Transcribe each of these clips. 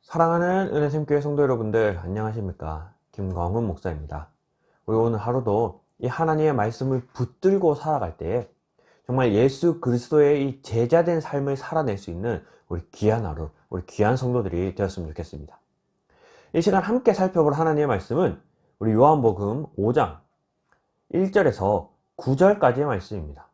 사랑하는 은혜샘교회 성도 여러분들 안녕하십니까? 김광훈 목사입니다. 우리 오늘 하루도 이 하나님의 말씀을 붙들고 살아갈 때에 정말 예수 그리스도의 이 제자된 삶을 살아낼 수 있는 우리 귀한 하루, 우리 귀한 성도들이 되었으면 좋겠습니다. 이 시간 함께 살펴볼 하나님의 말씀은 우리 요한복음 5장 1절에서 9절까지의 말씀입니다.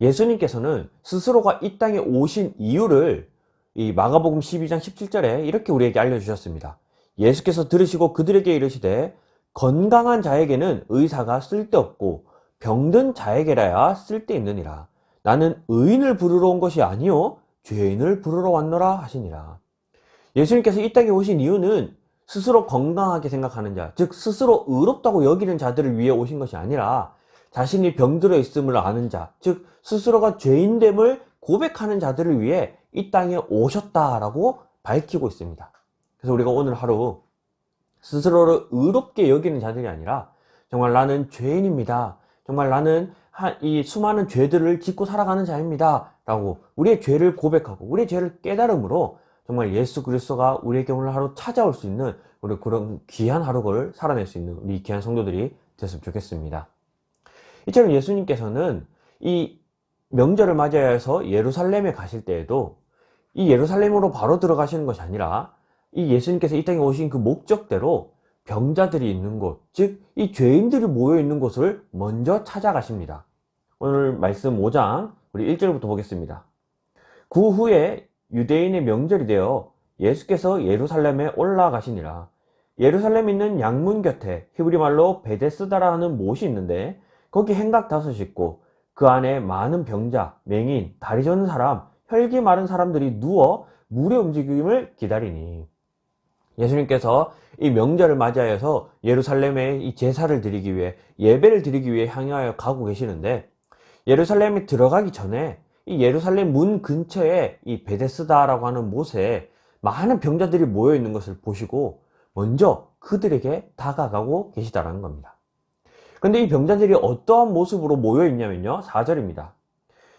예수님께서는 스스로가 이 땅에 오신 이유를 이 마가복음 12장 17절에 이렇게 우리에게 알려주셨습니다. 예수께서 들으시고 그들에게 이르시되 건강한 자에게는 의사가 쓸데없고 병든 자에게라야 쓸데있느니라. 나는 의인을 부르러 온 것이 아니요 죄인을 부르러 왔노라 하시니라. 예수님께서 이 땅에 오신 이유는 스스로 건강하게 생각하는 자, 즉 스스로 의롭다고 여기는 자들을 위해 오신 것이 아니라 자신이 병들어 있음을 아는 자, 즉 스스로가 죄인됨을 고백하는 자들을 위해 이 땅에 오셨다라고 밝히고 있습니다. 그래서 우리가 오늘 하루 스스로를 의롭게 여기는 자들이 아니라 정말 나는 죄인입니다. 정말 나는 이 수많은 죄들을 짓고 살아가는 자입니다. 라고 우리의 죄를 고백하고 우리의 죄를 깨달음으로 정말 예수 그리스도가 우리에게 오늘 하루 찾아올 수 있는 우리 그런 귀한 하루를 살아낼 수 있는 우리 귀한 성도들이 됐으면 좋겠습니다. 이처럼 예수님께서는 이 명절을 맞이해서 예루살렘에 가실 때에도 이 예루살렘으로 바로 들어가시는 것이 아니라 이 예수님께서 이 땅에 오신 그 목적대로 병자들이 있는 곳, 즉 이 죄인들이 모여 있는 곳을 먼저 찾아가십니다. 오늘 말씀 5장 우리 1절부터 보겠습니다. 그 후에 유대인의 명절이 되어 예수께서 예루살렘에 올라가시니라. 예루살렘에 있는 양문 곁에 히브리 말로 베데스다라 하는 못이 있는데 거기 행각 5이 있고 그 안에 많은 병자, 맹인, 다리 저는 사람, 혈기 마른 사람들이 누워 물의 움직임을 기다리니. 예수님께서 이 명절을 맞이하여서 예루살렘에 이 제사를 드리기 위해 예배를 드리기 위해 향하여 가고 계시는데 예루살렘에 들어가기 전에 이 예루살렘 문 근처에 이 베데스다라고 하는 못에 많은 병자들이 모여 있는 것을 보시고 먼저 그들에게 다가가고 계시다라는 겁니다. 근데 이 병자들이 어떠한 모습으로 모여 있냐면요, 4절입니다.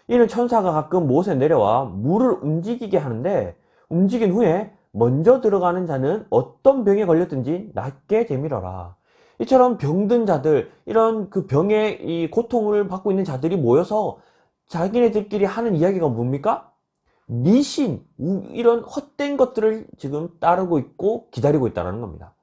이는 천사가 가끔 못에 내려와 물을 움직이게 하는데 움직인 후에 먼저 들어가는 자는 어떤 병에 걸렸든지 낫게 되밀어라. 이처럼 병든 자들, 이런 그 병의 이 고통을 받고 있는 자들이 모여서 자기네들끼리 하는 이야기가 뭡니까? 미신, 이런 헛된 것들을 지금 따르고 있고 기다리고 있다는 겁니다.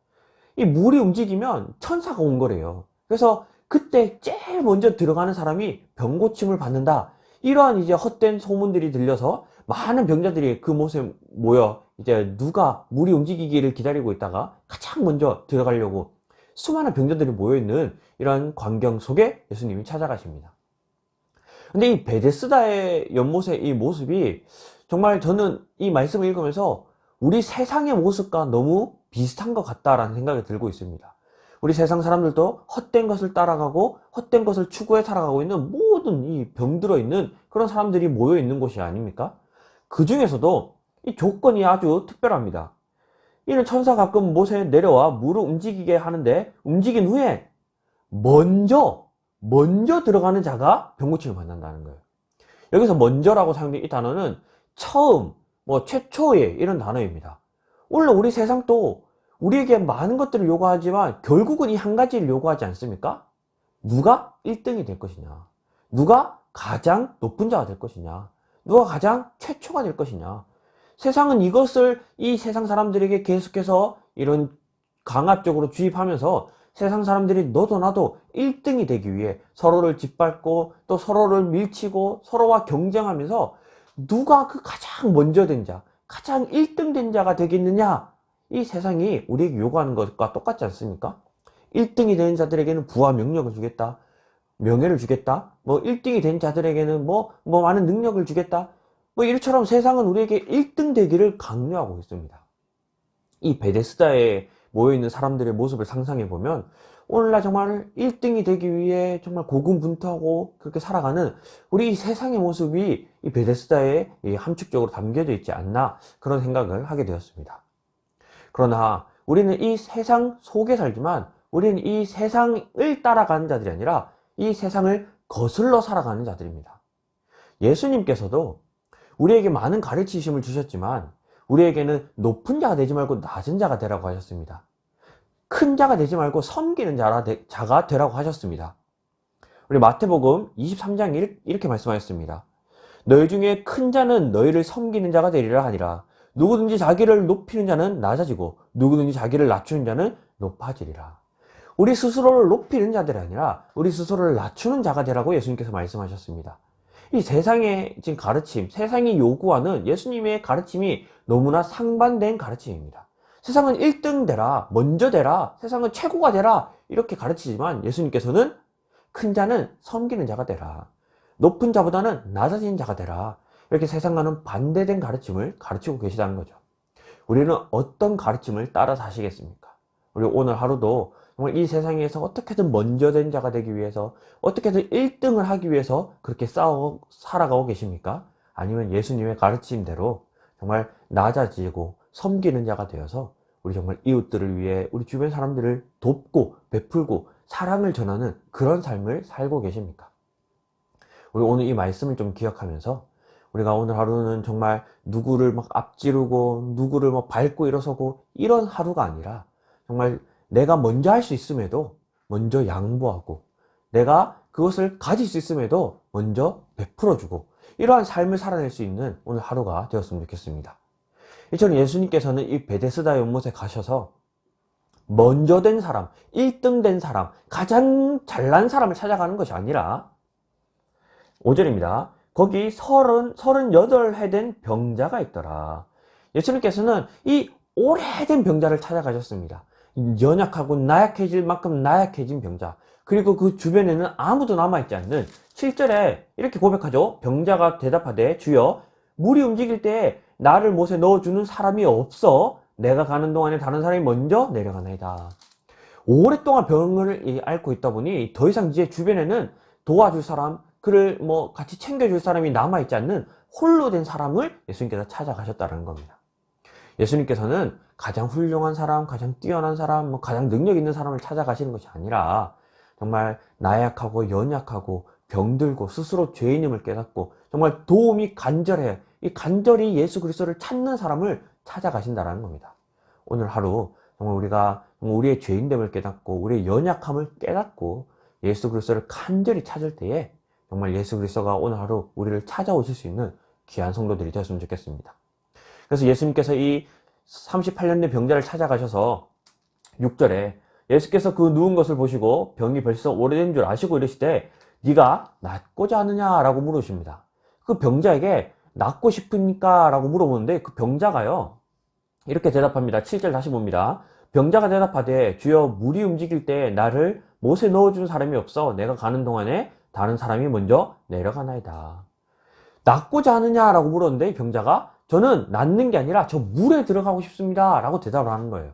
이 물이 움직이면 천사가 온 거래요. 그래서 그때 제일 먼저 들어가는 사람이 병고침을 받는다. 이러한 이제 헛된 소문들이 들려서 많은 병자들이 그 못에 모여 이제 누가 물이 움직이기를 기다리고 있다가 가장 먼저 들어가려고 수많은 병자들이 모여있는 이런 광경 속에 예수님이 찾아가십니다. 근데 이 베데스다의 연못의 이 모습이 정말 저는 이 말씀을 읽으면서 우리 세상의 모습과 너무 비슷한 것 같다라는 생각이 들고 있습니다. 우리 세상 사람들도 헛된 것을 따라가고 헛된 것을 추구해 살아가고 있는 모든 이 병들어 있는 그런 사람들이 모여 있는 곳이 아닙니까? 그 중에서도 이 조건이 아주 특별합니다. 이는 천사가 가끔 못에 내려와 물을 움직이게 하는데 움직인 후에 먼저 들어가는 자가 병고침을 받는다는 거예요. 여기서 먼저라고 사용된 이 단어는 처음, 최초의 이런 단어입니다. 원래 우리 세상도 우리에게 많은 것들을 요구하지만 결국은 이 한 가지를 요구하지 않습니까? 누가 1등이 될 것이냐, 누가 가장 높은 자가 될 것이냐, 누가 가장 최초가 될 것이냐. 세상은 이것을 이 세상 사람들에게 계속해서 이런 강압적으로 주입하면서 세상 사람들이 너도 나도 1등이 되기 위해 서로를 짓밟고 또 서로를 밀치고 서로와 경쟁하면서 누가 그 가장 먼저 된 자, 가장 1등 된 자가 되겠느냐, 이 세상이 우리에게 요구하는 것과 똑같지 않습니까? 1등이 된 자들에게는 부와 명령을 주겠다, 명예를 주겠다, 1등이 된 자들에게는 많은 능력을 주겠다, 이처럼 세상은 우리에게 1등 되기를 강요하고 있습니다. 이 베데스다에 모여있는 사람들의 모습을 상상해보면 오늘날 정말 1등이 되기 위해 정말 고군분투하고 그렇게 살아가는 우리 이 세상의 모습이 이 베데스다에 함축적으로 담겨져 있지 않나, 그런 생각을 하게 되었습니다. 그러나 우리는 이 세상 속에 살지만 우리는 이 세상을 따라가는 자들이 아니라 이 세상을 거슬러 살아가는 자들입니다. 예수님께서도 우리에게 많은 가르치심을 주셨지만 우리에게는 높은 자가 되지 말고 낮은 자가 되라고 하셨습니다. 큰 자가 되지 말고 섬기는 자가 되라고 하셨습니다. 우리 마태복음 23장 이렇게 말씀하셨습니다. 너희 중에 큰 자는 너희를 섬기는 자가 되리라 하니라. 누구든지 자기를 높이는 자는 낮아지고 누구든지 자기를 낮추는 자는 높아지리라. 우리 스스로를 높이는 자들이 아니라 우리 스스로를 낮추는 자가 되라고 예수님께서 말씀하셨습니다. 이 세상의 지금 가르침, 세상이 요구하는 예수님의 가르침이 너무나 상반된 가르침입니다. 세상은 1등 되라, 먼저 되라, 세상은 최고가 되라 이렇게 가르치지만 예수님께서는 큰 자는 섬기는 자가 되라, 높은 자보다는 낮아진 자가 되라, 이렇게 세상과는 반대된 가르침을 가르치고 계시다는 거죠. 우리는 어떤 가르침을 따라 사시겠습니까? 우리 오늘 하루도 정말 이 세상에서 어떻게든 먼저 된 자가 되기 위해서, 어떻게든 1등을 하기 위해서 그렇게 살아가고 계십니까? 아니면 예수님의 가르침대로 정말 낮아지고 섬기는 자가 되어서 우리 정말 이웃들을 위해 우리 주변 사람들을 돕고 베풀고 사랑을 전하는 그런 삶을 살고 계십니까? 우리 오늘 이 말씀을 좀 기억하면서 우리가 오늘 하루는 정말 누구를 막 앞지르고 누구를 막 밟고 일어서고 이런 하루가 아니라 정말 내가 먼저 할 수 있음에도 먼저 양보하고, 내가 그것을 가질 수 있음에도 먼저 베풀어주고, 이러한 삶을 살아낼 수 있는 오늘 하루가 되었으면 좋겠습니다. 이처럼 예수님께서는 이 베데스다 연못에 가셔서 먼저 된 사람, 1등 된 사람, 가장 잘난 사람을 찾아가는 것이 아니라 5절입니다. 거기 38해 된 병자가 있더라. 예수님께서는 이 오래된 병자를 찾아가셨습니다. 연약하고 나약해질 만큼 나약해진 병자, 그리고 그 주변에는 아무도 남아있지 않는 7절에 이렇게 고백하죠. 병자가 대답하되 주여, 물이 움직일 때 나를 못에 넣어주는 사람이 없어 내가 가는 동안에 다른 사람이 먼저 내려가나이다. 오랫동안 병을 앓고 있다 보니 더 이상 이제 주변에는 도와줄 사람, 그를 같이 챙겨줄 사람이 남아있지 않는 홀로 된 사람을 예수님께서 찾아가셨다는 겁니다. 예수님께서는 가장 훌륭한 사람, 가장 뛰어난 사람, 가장 능력 있는 사람을 찾아가시는 것이 아니라 정말 나약하고 연약하고 병들고 스스로 죄인임을 깨닫고 정말 도움이 간절해, 이 간절히 예수 그리스도를 찾는 사람을 찾아가신다는 겁니다. 오늘 하루 정말 우리가 우리의 죄인됨을 깨닫고 우리의 연약함을 깨닫고 예수 그리스도를 간절히 찾을 때에 정말 예수 그리스도가 오늘 하루 우리를 찾아오실 수 있는 귀한 성도들이 되었으면 좋겠습니다. 그래서 예수님께서 이 38년 된 병자를 찾아가셔서 6절에 예수께서 그 누운 것을 보시고 병이 벌써 오래된 줄 아시고 이르시되 네가 낫고자 하느냐라고 물으십니다. 그 병자에게 낫고 싶으니까 라고 물어보는데 그 병자가요 이렇게 대답합니다. 7절 다시 봅니다. 병자가 대답하되 주여, 물이 움직일 때 나를 못에 넣어주는 사람이 없어 내가 가는 동안에 다른 사람이 먼저 내려가나이다. 낫고자 하느냐라고 물었는데 이 병자가 저는 낫는 게 아니라 저 물에 들어가고 싶습니다 라고 대답을 하는 거예요.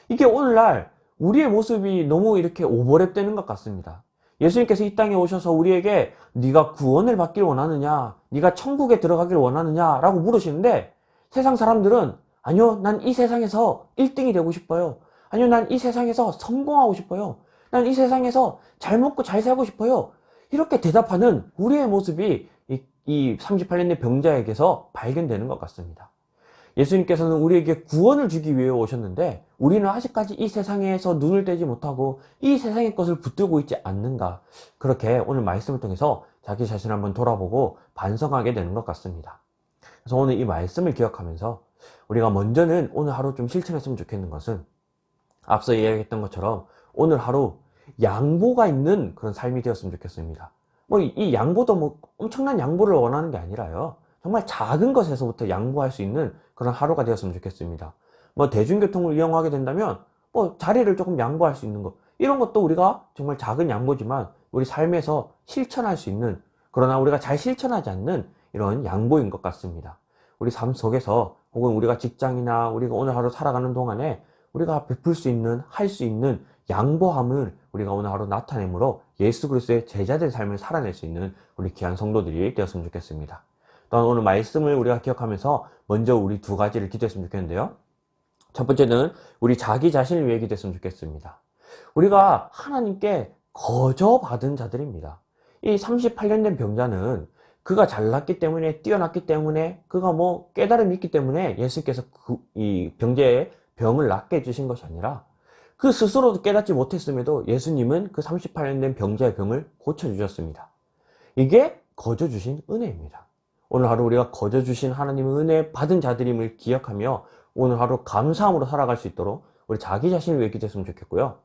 이게 오늘날 우리의 모습이 너무 이렇게 오버랩 되는 것 같습니다. 예수님께서 이 땅에 오셔서 우리에게 네가 구원을 받길 원하느냐, 네가 천국에 들어가길 원하느냐 라고 물으시는데 세상 사람들은 아니요, 난 이 세상에서 1등이 되고 싶어요. 아니요, 난 이 세상에서 성공하고 싶어요. 난 이 세상에서 잘 먹고 잘 살고 싶어요. 이렇게 대답하는 우리의 모습이 이 38년 된 병자에게서 발견되는 것 같습니다. 예수님께서는 우리에게 구원을 주기 위해 오셨는데 우리는 아직까지 이 세상에서 눈을 떼지 못하고 이 세상의 것을 붙들고 있지 않는가, 그렇게 오늘 말씀을 통해서 자기 자신을 한번 돌아보고 반성하게 되는 것 같습니다. 그래서 오늘 이 말씀을 기억하면서 우리가 먼저는 오늘 하루 좀 실천했으면 좋겠는 것은 앞서 이야기했던 것처럼 오늘 하루 양보가 있는 그런 삶이 되었으면 좋겠습니다. 이 양보도 엄청난 양보를 원하는 게 아니라요, 정말 작은 것에서부터 양보할 수 있는 그런 하루가 되었으면 좋겠습니다. 대중교통을 이용하게 된다면 자리를 조금 양보할 수 있는 것, 이런 것도 우리가 정말 작은 양보지만 우리 삶에서 실천할 수 있는, 그러나 우리가 잘 실천하지 않는 이런 양보인 것 같습니다. 우리 삶 속에서 혹은 우리가 직장이나 우리가 오늘 하루 살아가는 동안에 우리가 베풀 수 있는, 할 수 있는 양보함을 우리가 오늘 하루 나타내므로 예수 그리스도의 제자된 삶을 살아낼 수 있는 우리 귀한 성도들이 되었으면 좋겠습니다. 또한 오늘 말씀을 우리가 기억하면서 먼저 우리 두 가지를 기도했으면 좋겠는데요. 첫 번째는 우리 자기 자신을 위해 기도했으면 좋겠습니다. 우리가 하나님께 거저 받은 자들입니다. 이 38년 된 병자는 그가 잘났기 때문에, 뛰어났기 때문에, 그가 뭐 깨달음이 있기 때문에 예수님께서 이 병자의 병을 낫게 해주신 것이 아니라 그 스스로도 깨닫지 못했음에도 예수님은 그 38년 된 병자의 병을 고쳐주셨습니다. 이게 거저 주신 은혜입니다. 오늘 하루 우리가 거저 주신 하나님의 은혜 받은 자들임을 기억하며 오늘 하루 감사함으로 살아갈 수 있도록 우리 자기 자신을 위해 기도했으면 좋겠고요.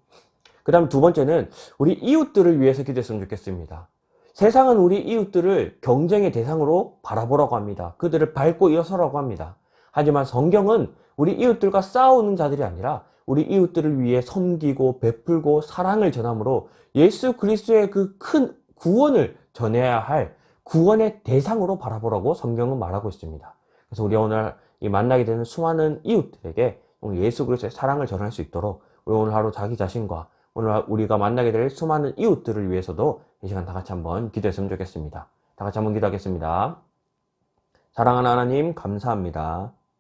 그 다음 두 번째는 우리 이웃들을 위해서 기도했으면 좋겠습니다. 세상은 우리 이웃들을 경쟁의 대상으로 바라보라고 합니다. 그들을 밟고 일어서라고 합니다. 하지만 성경은 우리 이웃들과 싸우는 자들이 아니라 우리 이웃들을 위해 섬기고 베풀고 사랑을 전함으로 예수 그리스도의 그 큰 구원을 전해야 할 구원의 대상으로 바라보라고 성경은 말하고 있습니다. 그래서 우리 오늘 이 만나게 되는 수많은 이웃들에게 예수 그리스도의 사랑을 전할 수 있도록 우리 오늘 하루 자기 자신과 오늘 우리가 만나게 될 수많은 이웃들을 위해서도 이 시간 다 같이 한번 기도했으면 좋겠습니다. 다 같이 한번 기도하겠습니다. 사랑하는 하나님 감사합니다.